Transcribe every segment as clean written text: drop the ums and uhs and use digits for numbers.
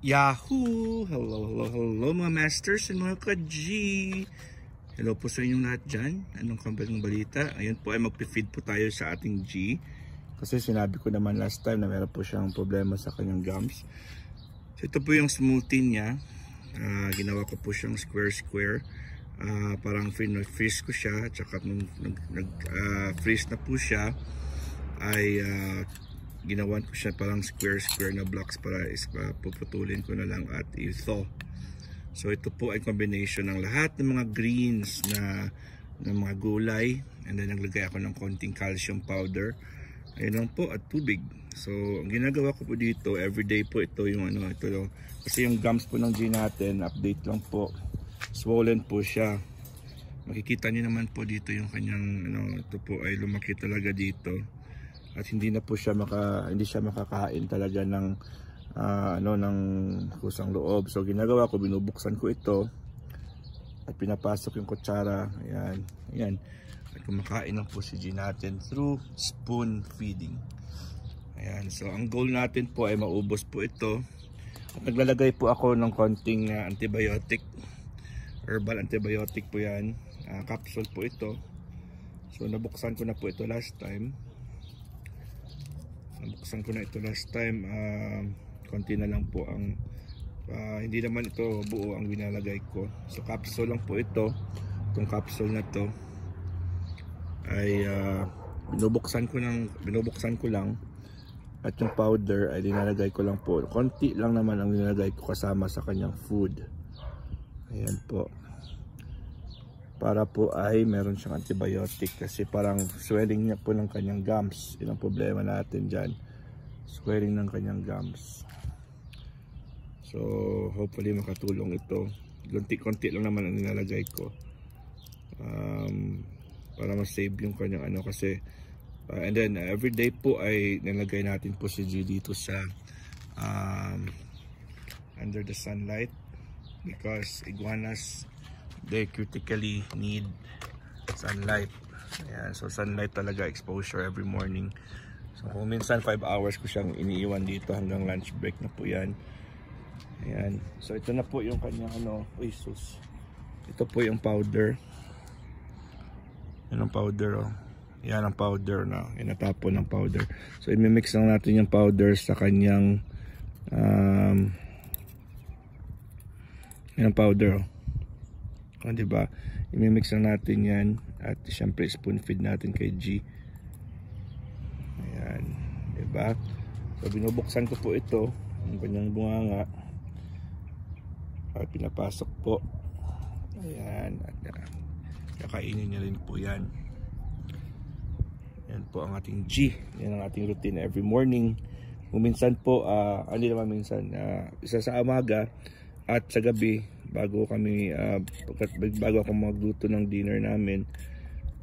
Yahoo! Hello mga masters and mga ka-G! Hello po sa inyong lahat dyan. Anong kabalang balita? Ayan po ay magpe-feed po tayo sa ating G. Kasi sinabi ko naman last time na meron po siyang problema sa kanyang gums. So ito po yung smoothie niya. Ginawa ko po siyang square. Parang freeze ko siya. At saka nung freeze na po siya ay ginawan ko siya parang square na blocks para puputulin ko na lang at i-thaw. So ito po ay combination ng lahat ng mga greens na mga gulay, and then naglagay ako ng konting calcium powder, ayun lang po, at tubig. So ang ginagawa ko po dito, everyday po ito yung ito kasi yung gums po ng G natin, update lang po, swollen po siya. Makikita niyo naman po dito yung kanyang ito po ay lumaki talaga dito. At hindi na po siya hindi siya makakain talaga ng ng kusang loob. So ginagawa ko, binubuksan ko ito at pinapasok yung kutsara. Ayan. At kumakain lang po si G natin through spoon feeding. Ayan. So ang goal natin po ay maubos po ito. At naglalagay po ako ng konting antibiotic. Herbal antibiotic po yan. Capsule po ito. So nabuksan ko na po ito last time. Konti na lang po ang hindi naman ito buo ang binalagay ko. So capsule lang po ito. Itong capsule na to ay binubuksan ko lang, at yung powder ay dinalagay ko lang po. Konti lang naman ang dinalagay ko kasama sa kanyang food. Ayan po. Para po ay meron siyang antibiotic kasi parang swelling niya po ng kanyang gums. Yun ang problema natin dyan. Swelling ng kanyang gums. So hopefully makatulong ito. Konti lang naman ang nilalagay ko. Para ma-save yung kanyang kasi and then everyday po ay nilagay natin po si G dito sa under the sunlight, because iguanas, they critically need sunlight. Ayan, so sunlight talaga, exposure every morning. So kung minsan 5 hours ko siyang iniiwan dito hanggang lunch break na po yan. Ayan, so ito na po yung kanyang ito po yung powder. Yan ang powder, yan ang powder na inatapon ng powder. So i-mix lang natin yung powder sa kanyang yan ang powder, diba? I-mix lang natin yan at syempre spoon feed natin kay G. Ayan, diba? So binubuksan ko po ito, ang kanyang bunganga, at pinapasok po. Ayan, at kakainin niya rin po yan. Yan po ang ating G. Yan ang ating routine every morning. Kung minsan po, hindi naman minsan, isa sa umaga at sa gabi, bago ako magluto ng dinner namin,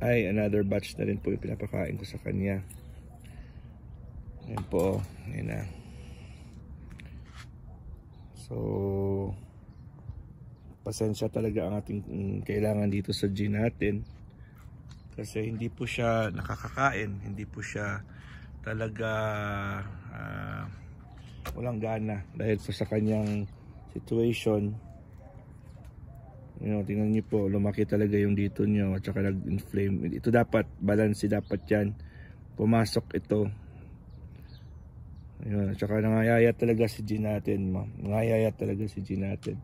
ay another batch na rin po yung pinapakain ko sa kanya. Ayan po, ayan na. So pasensya talaga ang ating kailangan dito sa G natin, kasi hindi po siya nakakakain, hindi po siya talaga walang gana dahil sa kanyang situation. Tingnan niyo po, lumaki talaga yung dito niyo at saka nag-inflame. Ito dapat balance, dapat yan pumasok ito. At saka nangayayat talaga si G natin, nangayayat talaga si G natin.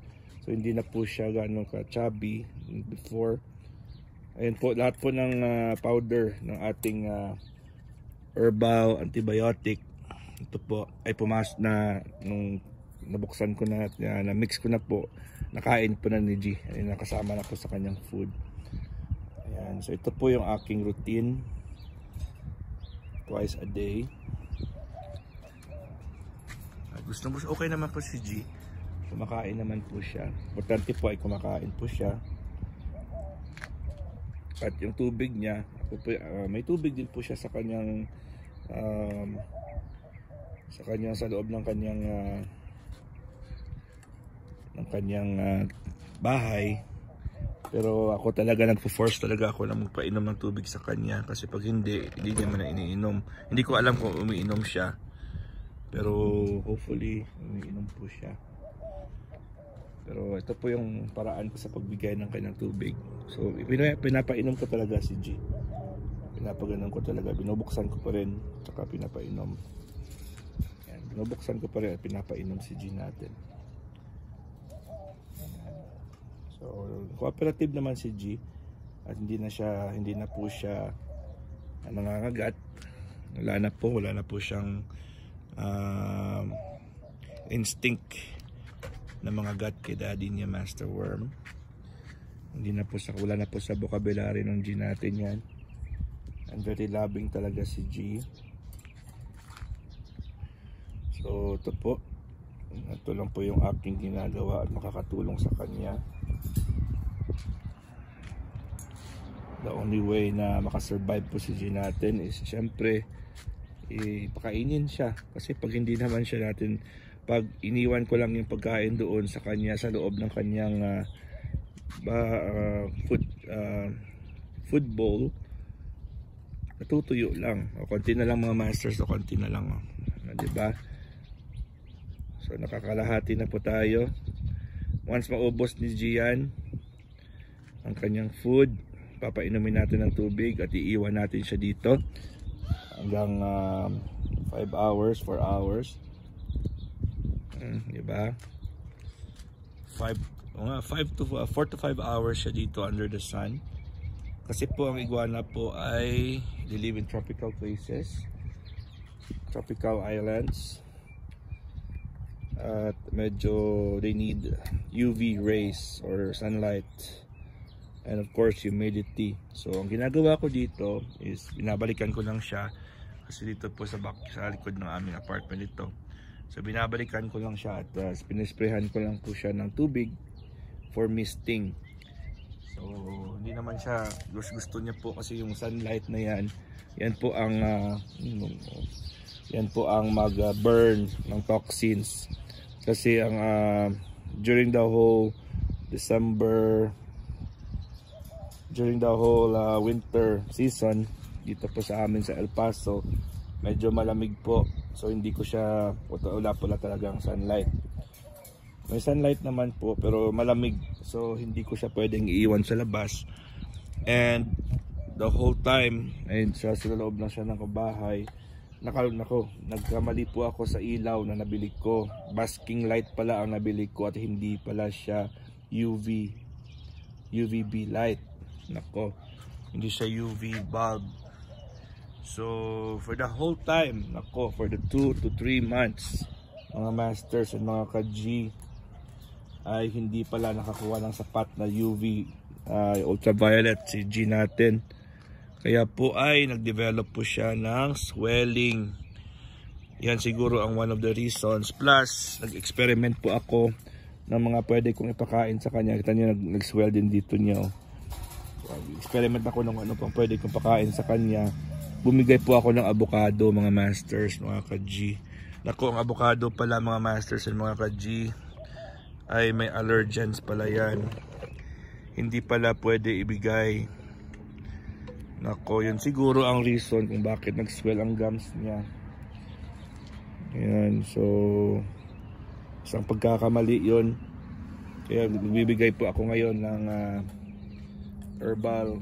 So hindi na po siya gano'ng ka-chubby before. Ayan po, lahat po ng powder ng ating herbal antibiotic, ito po ay pumasok na nung nabuksan ko na mix ko na po, nakain po na ni G. Ayun, nakasama na po sa kanyang food. Ayan, so ito po yung aking routine, twice a day. Gusto mo, okay naman po si G, kumakain naman po siya. Importante po ay kumakain po siya. At yung tubig niya, may tubig din po siya sa kanyang sa loob ng kanyang bahay. Pero ako talaga nagpo-force talaga ako na magpainom ng tubig sa kanya, kasi pag hindi niya man na iniinom. Hindi ko alam kung umiinom siya, pero hopefully umiinom po siya. Pero ito po yung paraan ko sa pagbigay ng kanyang tubig. So pinapainom ko talaga si G. Pinapaganon ko talaga, binubuksan ko pa rin, tsaka pinapainom. Yan, binubuksan ko pa rin at pinapainom si G natin. Yan. So cooperative naman si G at hindi na po siya nangangagat. Wala na po siyang instinct na mga gat kay daddy niya, Master Worm. Wala na po sa vocabulary ng G natin yan. And very loving talaga si G. So ito lang po yung aking ginagawa at makakatulong sa kanya. The only way na makasurvive po si G natin is syempre ipakainin siya. Kasi pag hindi naman siya natin, pag iniwan ko lang yung pagkain doon sa kanya sa loob ng kanyang food bowl, natutuyo lang. O konti na lang mga masters, o konti na lang, diba? So nakakalahati na po tayo. Once maubos ni Gian ang kanyang food, papainumin natin ng tubig at iiwan natin siya dito hanggang 5 hours, 4 hours. Diba? 4 to 5 hours siya dito under the sun. Kasi po ang iguana po ay they live in tropical places, tropical islands, at medyo they need UV rays or sunlight, and of course humidity. So ang ginagawa ko dito is binabalikan ko lang siya kasi dito po sa likod ng aming apartment ito. So binabalikan ko lang siya at pinisprayhan ko lang po siya ng tubig for misting. So hindi naman siya gusto niya po kasi yung sunlight na yan po ang mag-burn ng toxins. Kasi ang during the whole winter season dito po sa amin sa El Paso, medyo malamig po. So hindi ko siya, wala talagang sunlight. May sunlight naman po pero malamig, so hindi ko siya pwedeng iiwan sa labas. And the whole time ay siya sa loob lang siya ng bahay. Nagkamali po ako sa ilaw na nabili ko. Basking light pala ang nabili ko at hindi pala siya UVB light. Nako, hindi siya UV bulb. So for the whole time, for the 2 to 3 months, mga masters and mga ka-G, ay hindi pala nakakuha ng sapat na UV ultraviolet si G natin. Kaya po ay nag-develop po siya ng swelling. Yan siguro ang one of the reasons. Plus nag-experiment po ako ng mga pwede kong ipakain sa kanya. Kita niyo nag-swell din dito niyo. Experiment ako ng ano pang pwede kong pakain sa kanya. Bumigay po ako ng avocado, mga masters, mga ka-G. Nako, ang avocado pala mga masters and mga ka-G ay may allergens pala yan. Hindi pala pwede ibigay. Nako, yun siguro ang reason kung bakit nag-swell ang gums niya. Ayan, so isang pagkakamali yun. Kaya bibigay po ako ngayon ng herbal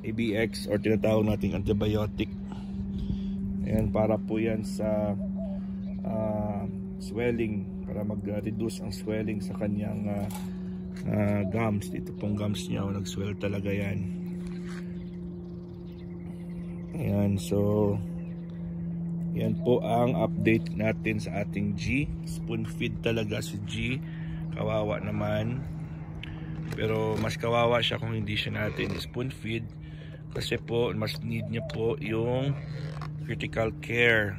ABX or tinatawag nating antibiotic. Ayan, para po yan sa swelling, para mag-reduce ang swelling sa kanyang gums. Dito pong gums niya, nag-swell talaga yan. Ayan, so yan po ang update natin sa ating G. Spoon feed talaga si G. Kawawa naman. Pero mas kawawa siya kung hindi siya natin spoon feed. Kasi po mas need niya po yung critical care.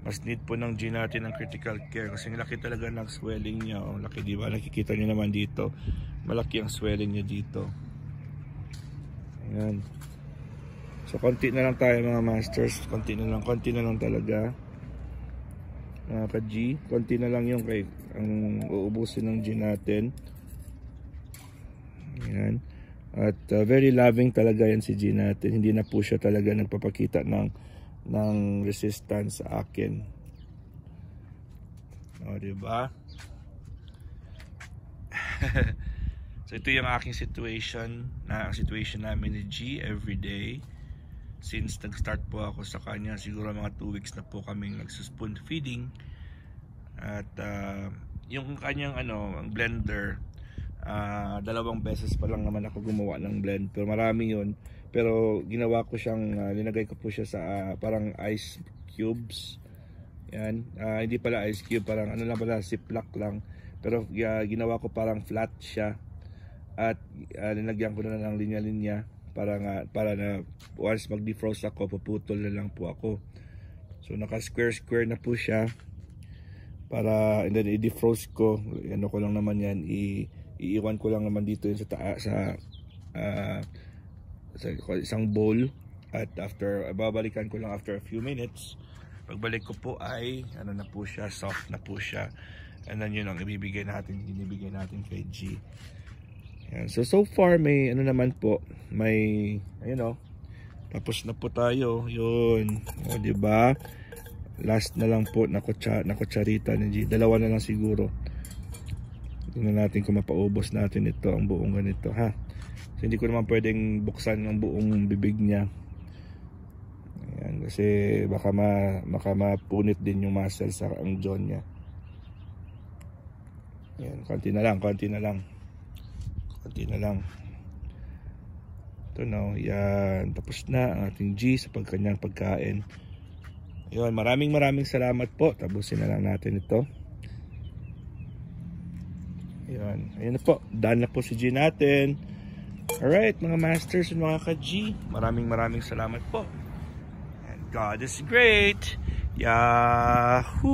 Mas need po ng G natin ang critical care. Kasi laki talaga ng swelling niya. Oh, laki, diba? Nakikita niyo naman dito. Malaki ang swelling niya dito. Ayan. So konti na lang tayo mga masters. Konti na lang talaga. Mga ka-G. Konti na lang yung ang uubusin ng G natin. Ayan. At very loving talaga yan si G natin. Hindi na po siya talaga nagpapakita ng resistance sa akin. O, diba? So ito yung aking situation namin ni G everyday. Since nag-start po ako sa kanya, siguro mga 2 weeks na po kaming nagsuspoon feeding. At yung kanyang ang blender, 2 beses pa lang naman ako gumawa ng blend, pero marami yun. Pero ginawa ko siyang linagay ko po siya sa parang ice cubes. Yan, hindi pala ice cube, parang lang pala, ziplock lang. Pero ginawa ko parang flat siya. At linagyan ko na ng linya-linya para na once mag-defrost ako, puputol na lang po ako. So naka square na po siya. Para and then i-defrost ko, ko lang naman yan, iiwan ko lang naman dito yun sa isang bowl. At after, babalikan ko lang after a few minutes. Pagbalik ko po ay na po siya, soft na po siya. And then yun ang ibibigay natin kay G. Yan. So far may naman po, may tapos na po tayo. Yun, di ba? Last na lang po na kutsarita ni G. 2 na lang siguro. Tingnan natin kung mapaubos natin ito, ang buong ganito, ha. So hindi ko naman pwedeng buksan ang buong bibig niya. Ayan, kasi baka mapunit din yung muscle sa ang jaw niya. Ayan, konti na lang. Ito na, yan. Tapos na ang ating G sa kanyang pagkain. Ayun, maraming salamat po. Tapusin na lang natin ito. Ayun na po. Done na po si G natin. Alright, mga masters and mga ka-G. Maraming salamat po. And God is great. Yahoo!